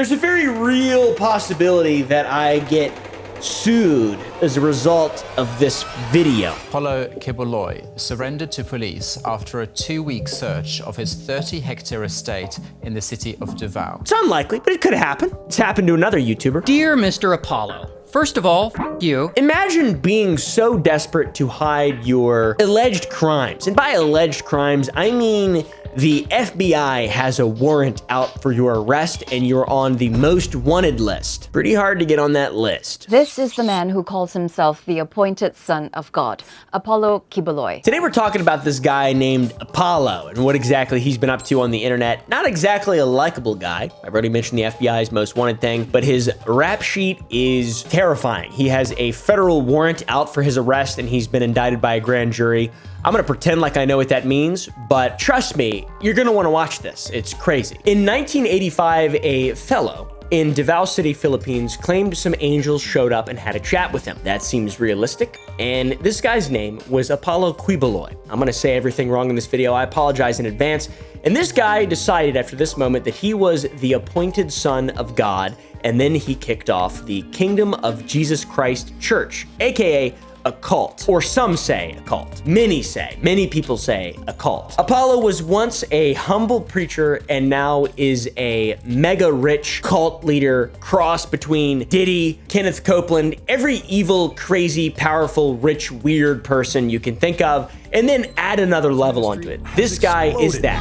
there's a very real possibility that I get sued as a result of this video. Apollo Quiboloy surrendered to police after a 2-week search of his 30-hectare estate in the city of Davao. It's unlikely, but it could happen. It's happened to another YouTuber. Dear Mr. Apollo, first of all, f you. Imagine being so desperate to hide your alleged crimes. And by alleged crimes, I mean the FBI has a warrant out for your arrest and you're on the most wanted list. Pretty hard to get on that list. This is the man who calls himself the appointed son of God, Apollo Quiboloy. Today we're talking about this guy named Apollo and what exactly he's been up to on the internet. Not exactly a likable guy. I've already mentioned the FBI's most wanted thing, but his rap sheet is terrifying. He has a federal warrant out for his arrest and he's been indicted by a grand jury. I'm gonna pretend like I know what that means, but trust me, you're gonna wanna watch this. It's crazy. In 1985, a fellow in Davao City, Philippines claimed some angels showed up and had a chat with him. That seems realistic. And this guy's name was Apollo Quiboloy. I'm gonna say everything wrong in this video. I apologize in advance. And this guy decided after this moment that he was the appointed son of God, and then he kicked off the Kingdom of Jesus Christ Church, aka a cult, or some say a cult. Many people say a cult. Apollo was once a humble preacher and now is a mega rich cult leader, cross between Diddy, Kenneth Copeland, every evil, crazy, powerful, rich, weird person you can think of, and then add another level onto it. This guy is that.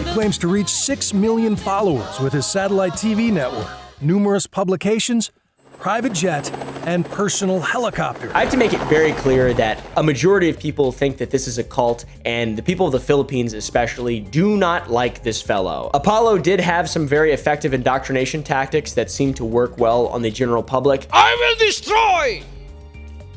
He claims to reach 6 million followers with his satellite TV network, numerous publications, private jet, and personal helicopter. I have to make it very clear that a majority of people think that this is a cult, and the people of the Philippines especially do not like this fellow. Apollo did have some very effective indoctrination tactics that seem to work well on the general public. I will destroy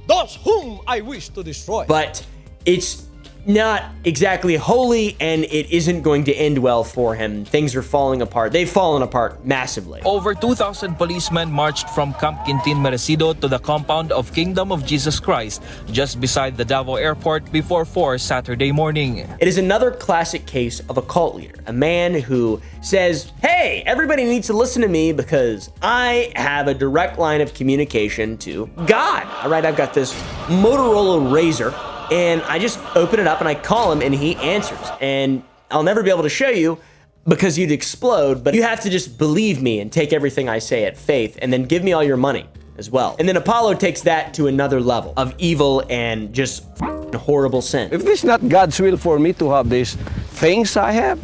those whom I wish to destroy. But it's not exactly holy, and it isn't going to end well for him. Things are falling apart. They've fallen apart massively. Over 2,000 policemen marched from Camp Quintin Merecido to the compound of Kingdom of Jesus Christ, just beside the Davao Airport before 4 Saturday morning. It is another classic case of a cult leader, a man who says, hey, everybody needs to listen to me because I have a direct line of communication to God. All right, I've got this Motorola Razr, and I just open it up and I call him and he answers. And I'll never be able to show you because you'd explode, but you have to just believe me and take everything I say at faith and then give me all your money as well. And then Apollo takes that to another level of evil and just horrible sin. If it's not God's will for me to have these things I have,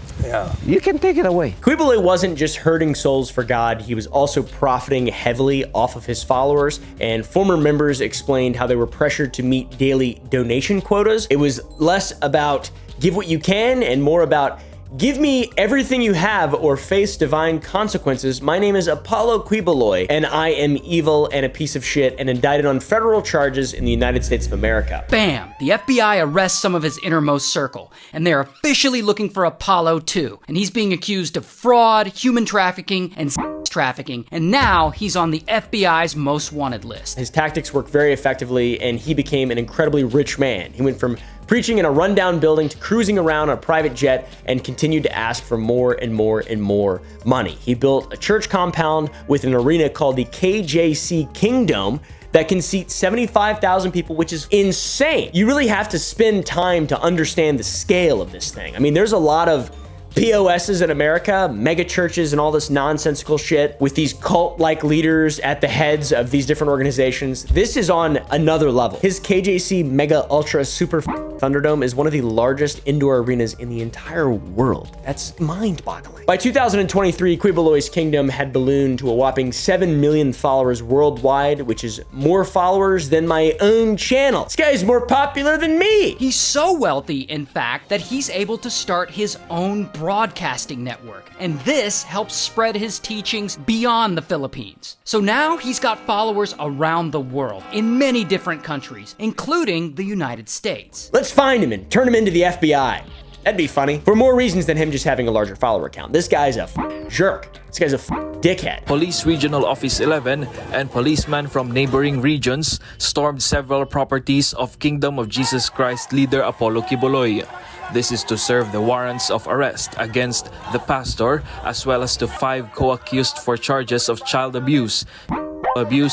you can take it away. Quiboloy wasn't just hurting souls for God, he was also profiting heavily off of his followers, and former members explained how they were pressured to meet daily donation quotas. It was less about give what you can and more about give me everything you have or face divine consequences. My name is Apollo Quiboloy, and I am evil and a piece of shit and indicted on federal charges in the United States of America. Bam! The FBI arrests some of his innermost circle, and they're officially looking for Apollo too. And he's being accused of fraud, human trafficking, and sex trafficking, and now he's on the FBI's most wanted list. His tactics worked very effectively, and he became an incredibly rich man. He went from preaching in a rundown building to cruising around on a private jet and continued to ask for more and more and more money. He built a church compound with an arena called the KJC Kingdom that can seat 75,000 people, which is insane. You really have to spend time to understand the scale of this thing. I mean, there's a lot of POSs in America, mega churches, and all this nonsensical shit with these cult-like leaders at the heads of these different organizations. This is on another level. His KJC Mega Ultra Super Thunderdome is one of the largest indoor arenas in the entire world. That's mind-boggling. By 2023, Quiboloy's kingdom had ballooned to a whopping 7 million followers worldwide, which is more followers than my own channel. This guy is more popular than me. He's so wealthy, in fact, that he's able to start his own broadcasting network, and this helps spread his teachings beyond the Philippines. So now he's got followers around the world, in many different countries, including the United States. Let's find him and turn him into the FBI. That'd be funny. For more reasons than him just having a larger follower count. This guy's a jerk. This guy's a dickhead. Police Regional Office 11 and policemen from neighboring regions stormed several properties of Kingdom of Jesus Christ leader Apollo Quiboloy. This is to serve the warrants of arrest against the pastor as well as to 5 co-accused for charges of child abuse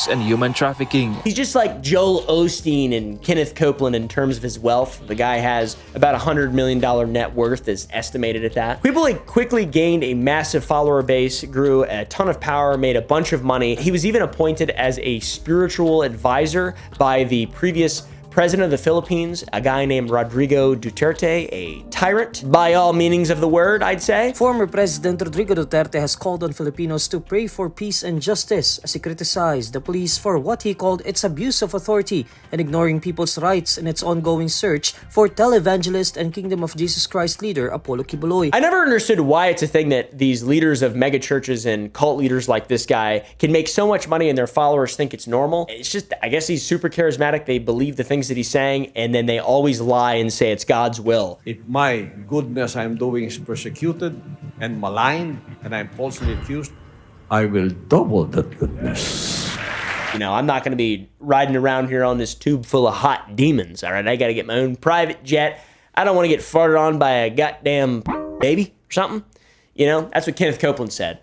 and human trafficking. He's just like Joel Osteen and Kenneth Copeland in terms of his wealth. The guy has about $100 million net worth, is estimated at that. Quiboloy quickly gained a massive follower base, grew a ton of power, made a bunch of money. He was even appointed as a spiritual advisor by the previous president of the Philippines, a guy named Rodrigo Duterte, a tyrant by all meanings of the word, I'd say. Former President Rodrigo Duterte has called on Filipinos to pray for peace and justice as he criticized the police for what he called its abuse of authority and ignoring people's rights in its ongoing search for televangelist and Kingdom of Jesus Christ leader Apollo Quiboloy. I never understood why it's a thing that these leaders of mega churches and cult leaders like this guy can make so much money and their followers think it's normal. It's just, I guess he's super charismatic. They believe the things that he's saying, and then they always lie and say it's God's will. If my goodness I'm doing is persecuted and maligned and I'm falsely accused, I will double that goodness. You know, I'm not going to be riding around here on this tube full of hot demons, all right? I got to get my own private jet. I don't want to get farted on by a goddamn baby or something. You know, that's what Kenneth Copeland said,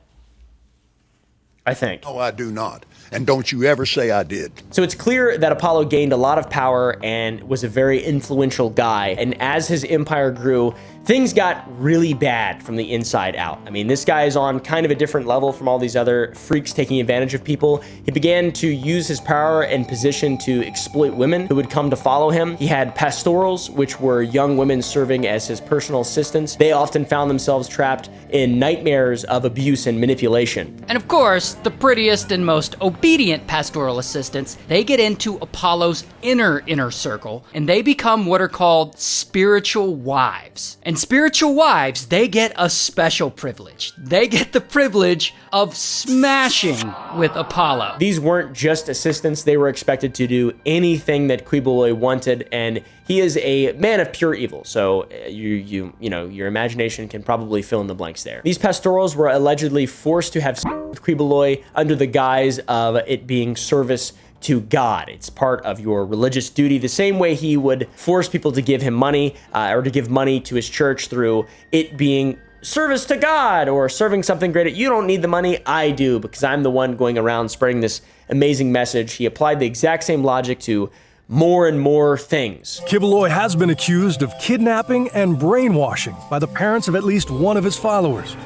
I think. No, I do not. And don't you ever say I did. So it's clear that Apollo gained a lot of power and was a very influential guy. And as his empire grew, things got really bad from the inside out. I mean, this guy is on kind of a different level from all these other freaks taking advantage of people. He began to use his power and position to exploit women who would come to follow him. He had pastorals, which were young women serving as his personal assistants. They often found themselves trapped in nightmares of abuse and manipulation. And of course, the prettiest and most obedient pastoral assistants, they get into Apollo's inner circle, and they become what are called spiritual wives. And spiritual wives, they get a special privilege. They get the privilege of smashing with Apollo. These weren't just assistants. They were expected to do anything that Quiboloy wanted, and he is a man of pure evil. So you know, your imagination can probably fill in the blanks there. These pastorals were allegedly forced to have sex with Quiboloy under the guise of it being service to God. It's part of your religious duty, the same way he would force people to give him money or to give money to his church through it being service to God or serving something greater. You don't need the money, I do, because I'm the one going around spreading this amazing message. He applied the exact same logic to more and more things. Quiboloy has been accused of kidnapping and brainwashing by the parents of at least one of his followers,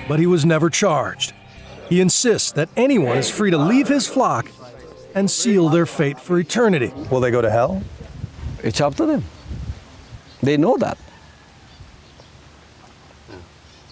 but he was never charged. He insists that anyone is free to leave his flock and seal their fate for eternity. Will they go to hell? It's up to them. They know that.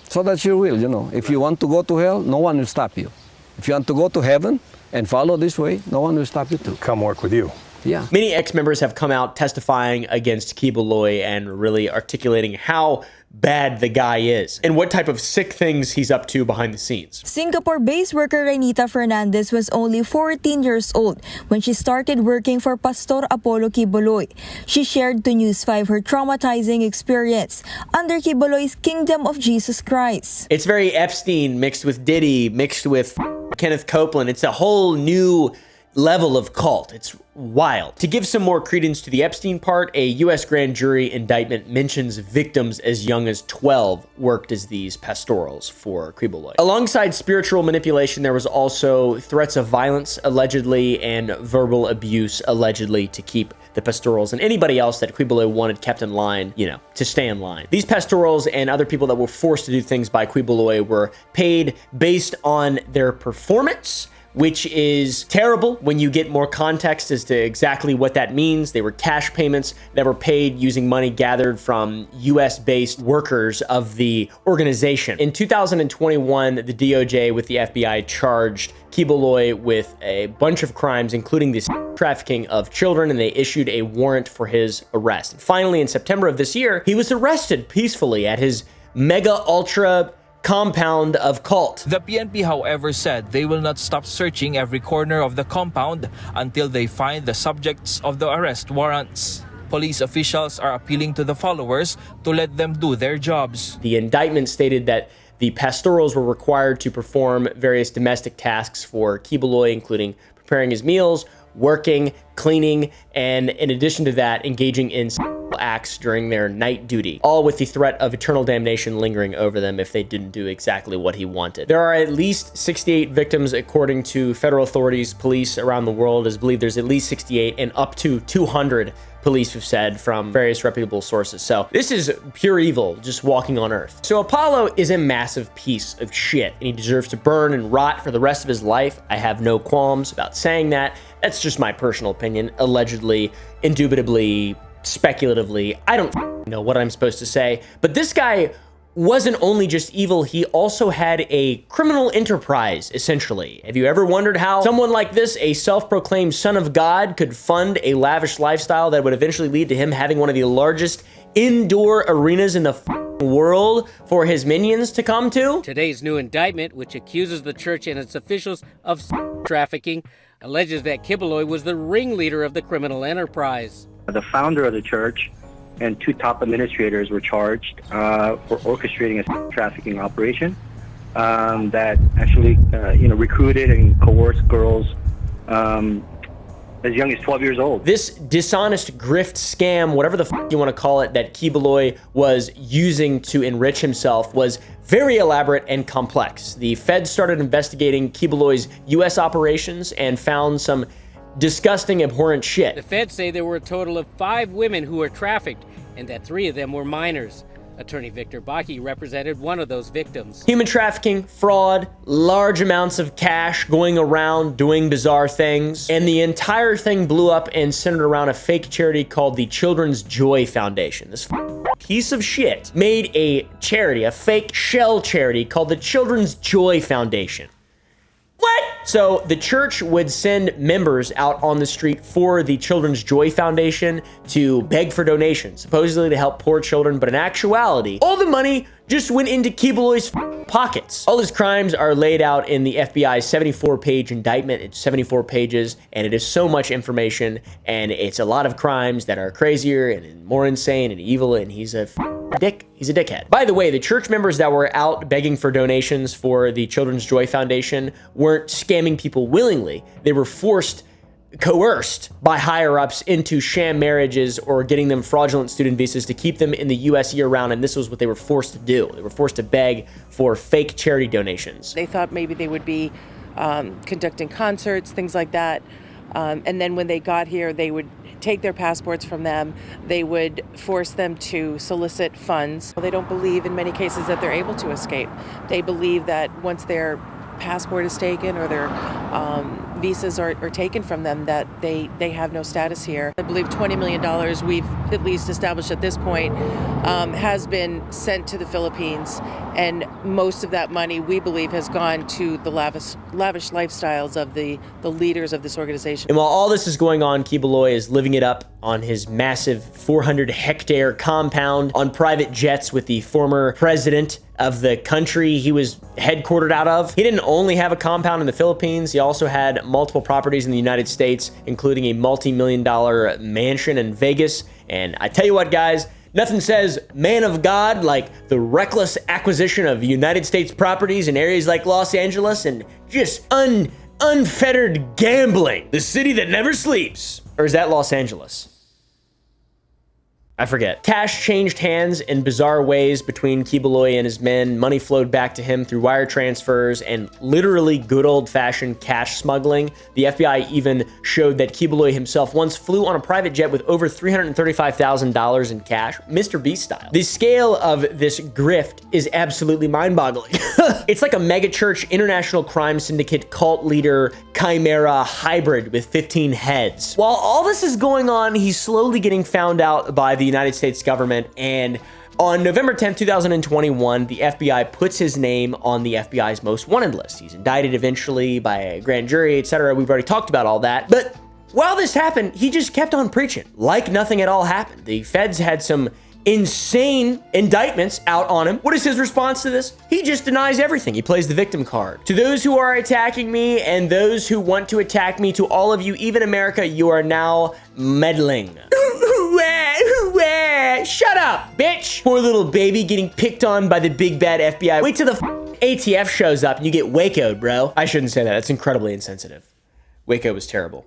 So that's your will, you know. If you want to go to hell, no one will stop you. If you want to go to heaven and follow this way, no one will stop you too. Come work with you. Yeah. Many ex-members have come out testifying against Quiboloy and really articulating how bad the guy is and what type of sick things he's up to behind the scenes. Singapore-based worker Renita Fernandez was only 14 years old when she started working for Pastor Apollo Quiboloy. She shared to News 5 her traumatizing experience under Quiboloy's Kingdom of Jesus Christ. It's very Epstein mixed with Diddy, mixed with Kenneth Copeland. It's a whole new level of cult. It's wild. To give some more credence to the Epstein part, a U.S. grand jury indictment mentions victims as young as 12 worked as these pastorals for Quiboloy. Alongside spiritual manipulation, there was also threats of violence, allegedly, and verbal abuse, allegedly, to keep the pastorals and anybody else that Quiboloy wanted kept in line, you know, to stay in line. These pastorals and other people that were forced to do things by Quiboloy were paid based on their performance, which is terrible when you get more context as to exactly what that means. They were cash payments that were paid using money gathered from US-based workers of the organization. In 2021, the DOJ with the FBI charged Quiboloy with a bunch of crimes, including the trafficking of children, and they issued a warrant for his arrest. And finally, in September of this year, he was arrested peacefully at his mega ultra compound of cult. The PNP, however, said they will not stop searching every corner of the compound until they find the subjects of the arrest warrants. Police officials are appealing to the followers to let them do their jobs. The indictment stated that the pastorals were required to perform various domestic tasks for Quiboloy, including preparing his meals, working, cleaning, and in addition to that, engaging in acts during their night duty, all with the threat of eternal damnation lingering over them if they didn't do exactly what he wanted. There are at least 68 victims according to federal authorities. Police around the world is believed there's at least 68 and up to 200 police have said from various reputable sources. So this is pure evil just walking on earth. So Apollo is a massive piece of shit and he deserves to burn and rot for the rest of his life. I have no qualms about saying that. That's just my personal opinion. Allegedly, indubitably, speculatively, I don't know what I'm supposed to say, but this guy wasn't only just evil, he also had a criminal enterprise, essentially. Have you ever wondered how someone like this, a self-proclaimed son of God, could fund a lavish lifestyle that would eventually lead to him having one of the largest indoor arenas in the world for his minions to come to? Today's new indictment, which accuses the church and its officials of trafficking, alleges that Quiboloy was the ringleader of the criminal enterprise. The founder of the church and 2 top administrators were charged for orchestrating a trafficking operation that actually, recruited and coerced girls as young as 12 years old. This dishonest grift scam, whatever the you want to call it, that Quiboloy was using to enrich himself was very elaborate and complex. The feds started investigating Quiboloy's U.S. operations and found some disgusting, abhorrent shit. The feds say there were a total of 5 women who were trafficked and that 3 of them were minors. Attorney Victor Baki represented one of those victims. Human trafficking, fraud, large amounts of cash going around doing bizarre things, and the entire thing blew up and centered around a fake charity called the Children's Joy Foundation. This piece of shit made a charity, a fake shell charity called the Children's Joy Foundation. What? So the church would send members out on the street for the Children's Joy Foundation to beg for donations, supposedly to help poor children, but in actuality, all the money just went into Quiboloy's pockets. All his crimes are laid out in the FBI's 74-page indictment. It's 74 pages, and it is so much information, and it's a lot of crimes that are crazier and more insane and evil, and he's a He's a dickhead. By the way, the church members that were out begging for donations for the Children's Joy Foundation weren't scamming people willingly. They were coerced by higher-ups into sham marriages or getting them fraudulent student visas to keep them in the U.S. year-round, and this was what they were forced to do. They were forced to beg for fake charity donations. They thought maybe they would be conducting concerts, things like that, and then when they got here, they would take their passports from them. They would force them to solicit funds. They don't believe in many cases that they're able to escape. They believe that once their passport is taken or their visas are taken from them, that they have no status here. I believe $20 million we've at least established at this point has been sent to the Philippines, and most of that money we believe has gone to the lavish lifestyles of the leaders of this organization. And while all this is going on, Quiboloy is living it up on his massive 400-hectare compound on private jets with the former president of the country he was headquartered out of. He didn't only have a compound in the Philippines, he also had multiple properties in the United States, including a multi-million-dollar mansion in Vegas. And I tell you what, guys, nothing says man of God like the reckless acquisition of United States properties in areas like Los Angeles and just unfettered gambling. The city that never sleeps. Or is that Los Angeles? I forget. Cash changed hands in bizarre ways between Quiboloy and his men. Money flowed back to him through wire transfers and literally good old-fashioned cash smuggling. The FBI even showed that Quiboloy himself once flew on a private jet with over $335,000 in cash, Mr. Beast style. The scale of this grift is absolutely mind-boggling. It's like a megachurch international crime syndicate cult leader chimera hybrid with 15 heads. While all this is going on, he's slowly getting found out by the United States government, and on November 10th, 2021, the FBI puts his name on the FBI's most wanted list. He's indicted eventually by a grand jury, etc. We've already talked about all that, but while this happened, he just kept on preaching like nothing at all happened. The feds had some insane indictments out on him. What is his response to this? He just denies everything. He plays the victim card. To those who are attacking me and those who want to attack me, to all of you, even America, you are now meddling. Shut up, bitch. Poor little baby getting picked on by the big bad FBI. Wait till the ATF shows up and you get Waco'd, bro. I shouldn't say that. That's incredibly insensitive. Waco was terrible.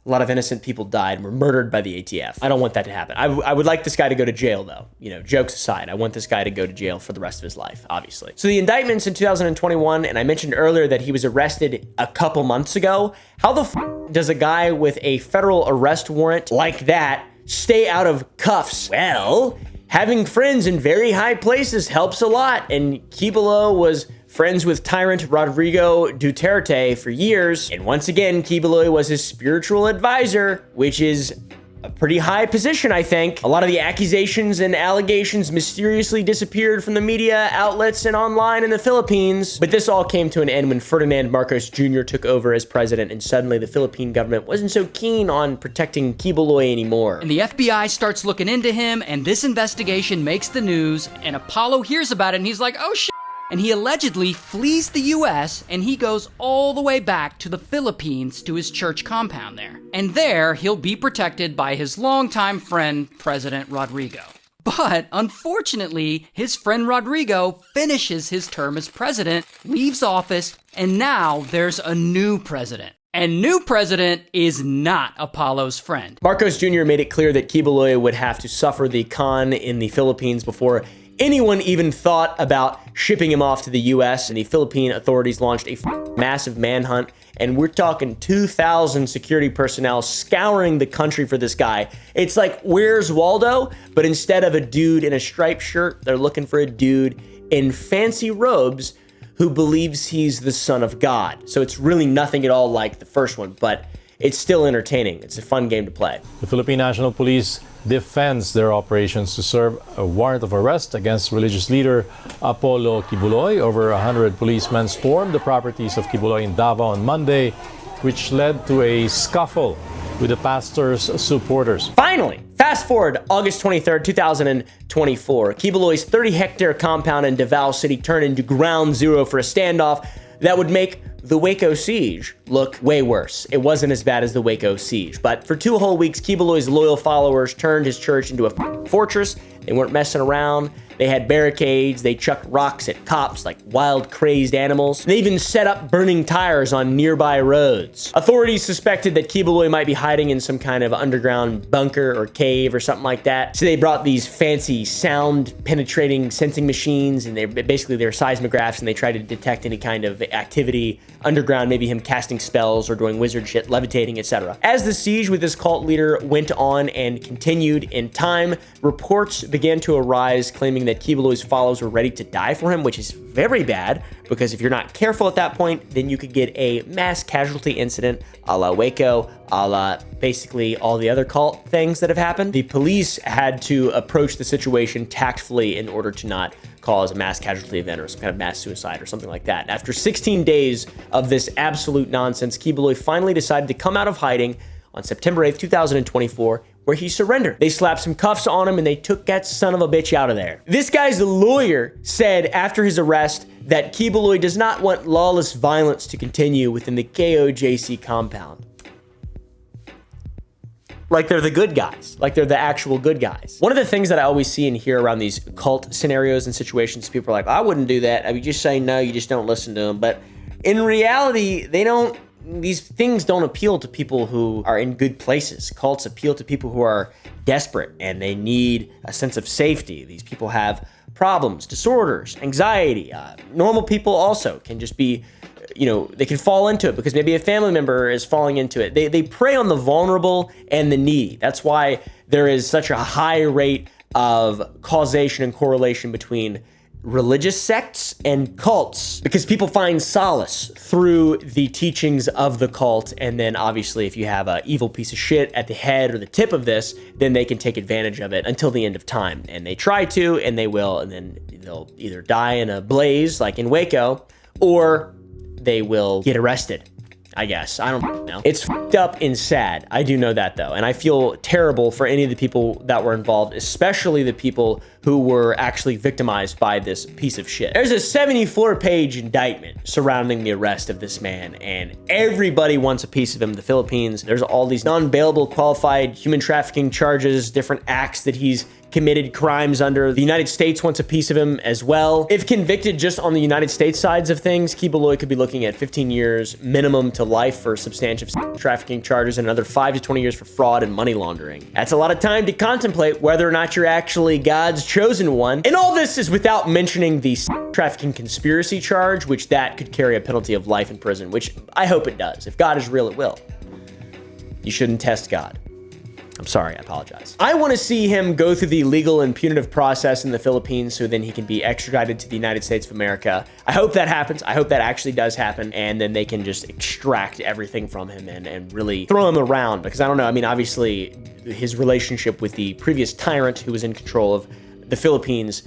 a lot of innocent people died and were murdered by the ATF. I don't want that to happen. I would like this guy to go to jail, though. You know, jokes aside, I want this guy to go to jail for the rest of his life, obviously. So the indictments in 2021, and I mentioned earlier that he was arrested a couple months ago. How the f does a guy with a federal arrest warrant like that stay out of cuffs? Well, having friends in very high places helps a lot, and Quiboloy was friends with tyrant Rodrigo Duterte for years, and once again, Quiboloy was his spiritual advisor, which is a pretty high position, I think. A lot of the accusations and allegations mysteriously disappeared from the media outlets and online in the Philippines, but this all came to an end when Ferdinand Marcos Jr. took over as president, and suddenly the Philippine government wasn't so keen on protecting Quiboloy anymore. And the FBI starts looking into him, and this investigation makes the news, and Apollo hears about it, and he's like, oh shit. And he allegedly flees the US, and he goes all the way back to the Philippines to his church compound there. And there, he'll be protected by his longtime friend, President Rodrigo. But unfortunately, his friend Rodrigo finishes his term as president, leaves office, and now there's a new president. And new president is not Apollo's friend. Marcos Jr. made it clear that Quiboloy would have to suffer the con in the Philippines before anyone even thought about shipping him off to the US, and the Philippine authorities launched a massive manhunt, and we're talking 2,000 security personnel scouring the country for this guy. It's like, where's Waldo? But instead of a dude in a striped shirt, they're looking for a dude in fancy robes who believes he's the son of God. So it's really nothing at all like the first one, but it's still entertaining. It's a fun game to play. The Philippine National Police defends their operations to serve a warrant of arrest against religious leader Apollo Quiboloy. Over 100 policemen stormed the properties of Quiboloy in Davao on Monday, which led to a scuffle with the pastor's supporters. Finally, fast forward August 23rd, 2024, Quiboloy's 30-hectare compound in Davao City turned into ground zero for a standoff that would make the Waco siege look way worse. It wasn't as bad as the Waco siege, but for 2 whole weeks, Quiboloy's loyal followers turned his church into a fortress. They weren't messing around. They had barricades. They chucked rocks at cops like wild, crazed animals. They even set up burning tires on nearby roads. Authorities suspected that Quiboloy might be hiding in some kind of underground bunker or cave or something like that. So they brought these fancy sound-penetrating sensing machines, and they're seismographs, and they tried to detect any kind of activity underground, maybe him casting spells or doing wizard shit, levitating, etc. As the siege with this cult leader went on and continued in time, reports began to arise claiming that Quiboloy's followers were ready to die for him, which is very bad, because if you're not careful at that point, then you could get a mass casualty incident a la Waco, a la basically all the other cult things that have happened. The police had to approach the situation tactfully in order to not cause a mass casualty event or some kind of mass suicide or something like that. After 16 days of this absolute nonsense, Quiboloy finally decided to come out of hiding on September 8th, 2024, where he surrendered. They slapped some cuffs on him and they took that son of a bitch out of there. This guy's lawyer said after his arrest that Quiboloy does not want lawless violence to continue within the KOJC compound. Like they're the good guys, like they're the actual good guys. One of the things that I always see and hear around these cult scenarios and situations, people are like, I wouldn't do that. I mean, just say no, you just don't listen to them. But in reality, these things don't appeal to people who are in good places. Cults appeal to people who are desperate and they need a sense of safety. These people have problems, disorders, anxiety. Normal people also can just be, they can fall into it because maybe a family member is falling into it. They prey on the vulnerable and the needy. That's why there is such a high rate of causation and correlation between religious sects and cults, because people find solace through the teachings of the cult. And then obviously if you have an evil piece of shit at the head or the tip of this, then they can take advantage of it until the end of time. And they try to, and they will, and then they'll either die in a blaze like in Waco, or they will get arrested, I guess. I don't know. It's fucked up and sad. I do know that though. And I feel terrible for any of the people that were involved, especially the people who were actually victimized by this piece of shit. There's a 74-page indictment surrounding the arrest of this man, and everybody wants a piece of him. The Philippines, there's all these non-bailable qualified human trafficking charges, different acts that he's committed crimes under the United States wants a piece of him as well. If convicted just on the United States sides of things, Quiboloy could be looking at 15 years minimum to life for substantive trafficking charges and another 5 to 20 years for fraud and money laundering. That's a lot of time to contemplate whether or not you're actually God's chosen one. And all this is without mentioning the trafficking conspiracy charge, which that could carry a penalty of life in prison, which I hope it does. If God is real, it will. You shouldn't test God. I'm sorry, I apologize. I want to see him go through the legal and punitive process in the Philippines so then he can be extradited to the United States of America. I hope that happens. I hope that actually does happen, and then they can just extract everything from him and really throw him around, because I don't know. I mean, obviously, his relationship with the previous tyrant who was in control of the Philippines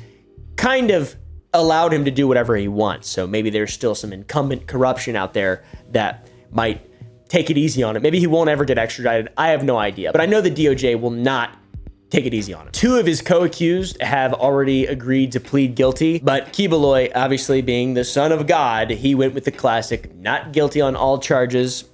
kind of allowed him to do whatever he wants. So maybe there's still some incumbent corruption out there that might take it easy on him. Maybe he won't ever get extradited. I have no idea. But I know the DOJ will not take it easy on him. 2 of his co-accused have already agreed to plead guilty, but Quiboloy, obviously being the son of God, he went with the classic, not guilty on all charges.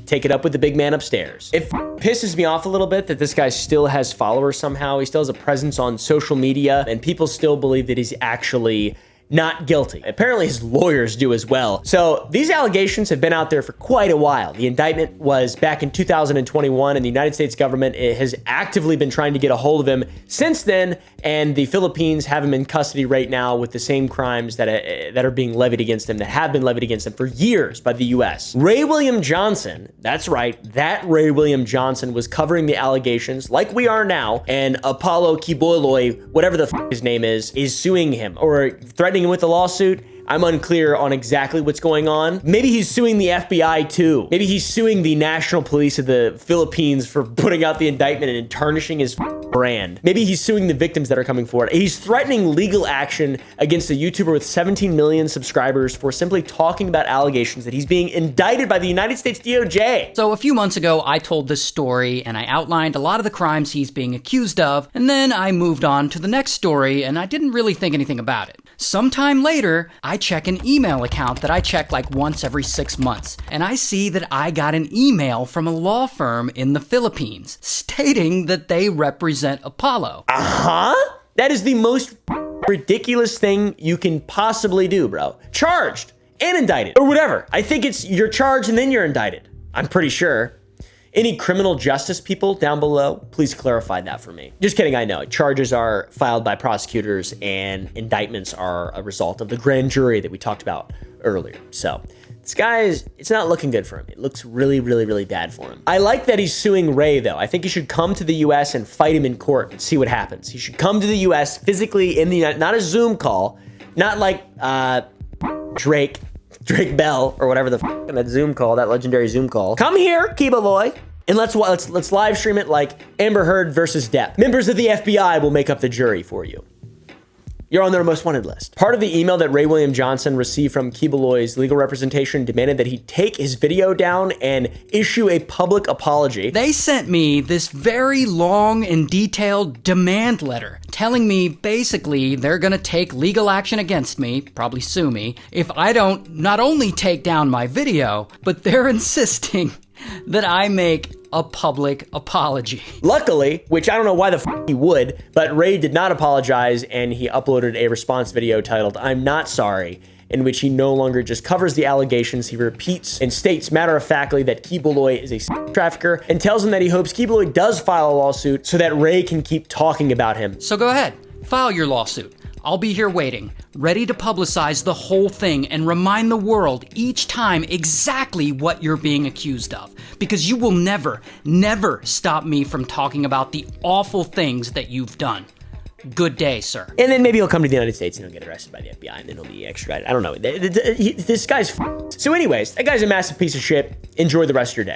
Take it up with the big man upstairs. It pisses me off a little bit that this guy still has followers somehow. He still has a presence on social media, and people still believe that he's actually not guilty. Apparently his lawyers do as well. So these allegations have been out there for quite a while. The indictment was back in 2021, and the United States government has actively been trying to get a hold of him since then, and the Philippines have him in custody right now with the same crimes that are being levied against him, that have been levied against him for years by the US. Ray William Johnson, that's right, that Ray William Johnson was covering the allegations like we are now, and Apollo Quiboloy, whatever the his name is suing him or threatening him with a lawsuit. I'm unclear on exactly what's going on. Maybe he's suing the FBI too. Maybe he's suing the National Police of the Philippines for putting out the indictment and tarnishing his brand. Maybe he's suing the victims that are coming forward. He's threatening legal action against a YouTuber with 17 million subscribers for simply talking about allegations that he's being indicted by the United States DOJ. So a few months ago, I told this story and I outlined a lot of the crimes he's being accused of, and then I moved on to the next story and I didn't really think anything about it. Sometime later, I check an email account that I check like once every 6 months, and I see that I got an email from a law firm in the Philippines stating that they represent Apollo. That is the most ridiculous thing you can possibly do, bro. Charged and indicted, or whatever. I think it's you're charged and then you're indicted. I'm pretty sure. Any criminal justice people down below, please clarify that for me. Just kidding, I know. Charges are filed by prosecutors and indictments are a result of the grand jury that we talked about earlier. So this guy it's not looking good for him. It looks really, really, really bad for him. I like that he's suing Ray though. I think he should come to the US and fight him in court and see what happens. He should come to the US physically in the United, not a Zoom call, not like Drake Bell or whatever that Zoom call, that legendary Zoom call. Come here, Quiboloy, and let's live stream it like Amber Heard versus Depp. Members of the FBI will make up the jury for you. You're on their most wanted list. Part of the email that Ray William Johnson received from Quiboloy's legal representation demanded that he take his video down and issue a public apology. They sent me this very long and detailed demand letter telling me basically they're gonna take legal action against me, probably sue me, if I don't not only take down my video, but they're insisting that I make a public apology. Luckily, which I don't know why the he would, but Ray did not apologize and he uploaded a response video titled, "I'm not sorry," in which he no longer just covers the allegations, he repeats and states matter-of-factly that Quiboloy is a trafficker and tells him that he hopes Quiboloy does file a lawsuit so that Ray can keep talking about him. So go ahead, file your lawsuit. I'll be here waiting, ready to publicize the whole thing and remind the world each time exactly what you're being accused of. Because you will never, never stop me from talking about the awful things that you've done. Good day, sir. And then maybe he'll come to the United States and he'll get arrested by the FBI and then he'll be extradited. I don't know. This guy's So anyways, that guy's a massive piece of shit. Enjoy the rest of your day.